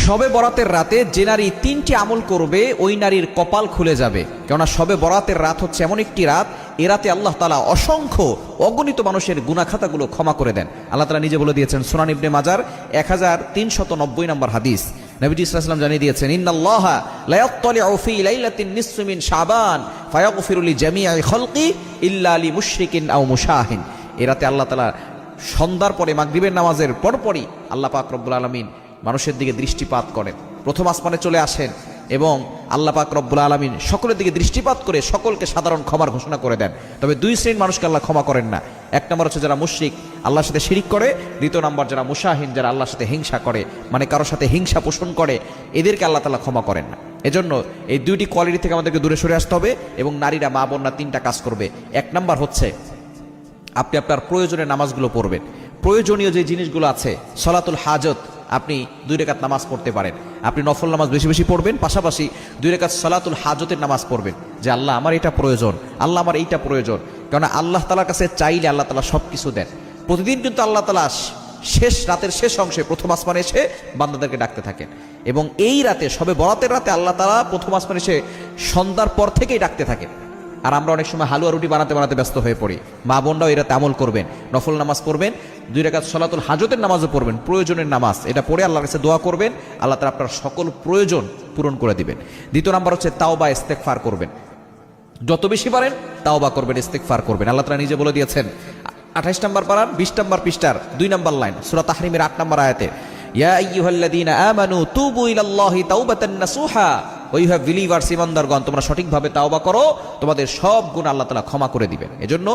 শবে বরাতের রাতে যে নারী তিনটি আমল করবে ওই নারীর কপাল খুলে যাবে। কেননা শবে বরাতের রাত হচ্ছে এমন একটি রাত, এ রাতে আল্লাহ তাআলা অসংখ্য অগণিত মানুষের গুনাহখাতাগুলো ক্ষমা করে দেন। আল্লাহ তাআলা নিজে বলে দিয়েছেন সুনান ইবনে মাজার 1390 নম্বর হাদিস, নবীজি সাল্লাল্লাহু আলাইহি ওয়াসাল্লাম জানিয়ে দিয়েছেন, ইন্নাল্লাহা লা ইয়াত্তালিউ ফি লাইলাতিন নিসফি মিন শাবান ফায়াগফিরু লিজামিই খালকি ইল্লা লিমুশরিকিন আও মুশাহিন। এ রাতে আল্লাহ তাআলা সন্ধ্যার পরে মাগরিবের নামাজের পরপরই আল্লাহ পাক রব্বুল আলামিন মানুষের দিকে দৃষ্টিপাত করেন, প্রথম আসমানে চলে আসেন এবং আল্লাহ পাক রব্বুল আলামিন সকলের দিকে দৃষ্টিপাত করে সকলকে সাধারণ ক্ষমার ঘোষণা করে দেন। তবে দুই শ্রেণীর মানুষকে আল্লাহ ক্ষমা করেন না। এক নম্বর হচ্ছে যারা মুশরিক, আল্লাহর সাথে শিরিক করে। দ্বিতীয় নম্বর যারা মুশাহিন, যারা আল্লাহর সাথে হিংসা করে, মানে কারোর সাথে হিংসা পোষণ করে, এদেরকে আল্লাহ তাআলা ক্ষমা করেন না। এজন্য এই দুইটি কোয়ালিটি থেকে আমাদেরকে দূরে সরে আসতে হবে এবং নারীরা, মা বোনরা তিনটা কাজ করবে। এক নম্বর হচ্ছে আপনি আপনার প্রয়োজনীয় নামাজগুলো পড়বেন। প্রয়োজনীয় যে জিনিসগুলো আছে, সলাতুল হাজত, আপনি 2 রাকাত নামাজ পড়তে পারেন। আপনি নফল নামাজ বেশি বেশি পড়বেন, পাশাপাশি 2 রাকাত সলাতুল হাজতের নামাজ পড়বেন, যে আল্লাহ আমার এটা প্রয়োজন, আল্লাহ আমার এইটা প্রয়োজন। কেননা আল্লাহ তাআলার কাছে চাইলে আল্লাহ তাআলা সব কিছু দেন। প্রতিদিন কিন্তু আল্লাহ তাআলা শেষ রাতের শেষ অংশে প্রথম আসমানে এসে বান্দাদেরকে ডাকতে থাকেন এবং এই রাতে, শবে বরাতের রাতে আল্লাহ তাআলা প্রথম আসমানে এসে সন্ধ্যার পর থেকেই ডাকতে থাকেন। আর আমরা অনেক সময় হালুয়া রুটি বানাতে বানাতে ব্যস্ত হয়ে পড়ি। মা বোনরাও এরাতে আমল করবেন, নফল নামাজ পড়বেন, 2 রাকাত সলাতুল হাজতের নামাজও পড়বেন, প্রয়োজনের নামাজ, এটা পড়ে আল্লাহর কাছে দোয়া করবেন, আল্লাহ তাআলা আপনার সকল প্রয়োজন পূরণ করে দিবেন। দ্বিতীয় নাম্বার হচ্ছে তাওবা, ইস্তেগফার করবেন। যত বেশি পারেন তাওবা করবেন, ইস্তেগফার করবেন। আল্লাহ তাআলা নিজে বলে দিয়েছেন 28 নম্বর পারার 20 নম্বর পৃষ্ঠার 2 নম্বর লাইন, সূরা তাহরিমের 8 নম্বর আয়াতে, ইয়া আইয়ুহাল্লাযীনা আমানু তুবু ইলাল্লাহি তাওবাতান নাসুহা। ওই হ্যাভ বিলিভার্স, ইমানদারগণ, তোমরা সঠিকভাবে তাওবা করো, তোমাদের সব গুণ আল্লাহ তাআলা ক্ষমা করে দিবেন। এজন্য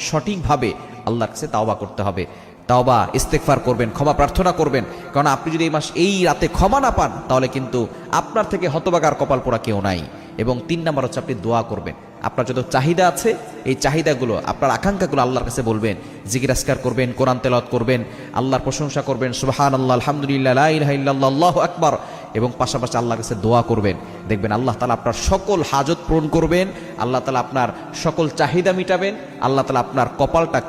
সঠিকভাবে আল্লাহর কাছে তাওবা করতে হবে। তাওবা, ইস্তেগফার করবেন, ক্ষমা প্রার্থনা করবেন। কারণ আপনি যদি এই রাতে ক্ষমা না পান, তাহলে কিন্তু আপনার থেকে হতভাগার কপাল পোড়া কেউ নাই। এবং 3 নম্বর হচ্ছে আপনি দোয়া করবেন। আপনার যত চাহিদা আছে, এই চাহিদাগুলো, আপনার আকাঙ্ক্ষাগুলো আল্লাহর কাছে বলবেন, জিকির আজকার করবেন, কোরআন তেলাওয়াত করবেন, আল্লাহর প্রশংসা করবেন, সুবহানাল্লাহ, আলহামদুলিল্লাহ, লা ইলাহা ইল্লাল্লাহ, আল্লাহু আকবার, এবং পাশাপাশি আল্লাহর কাছে দোয়া করবেন। দেখবেন আল্লাহ তাআলা আপনার সকল হাজত পূরণ করবেন, আল্লাহ তাআলা আপনার সকল চাহিদা মিটাবেন, আল্লাহ তাআলা আপনার কপালটা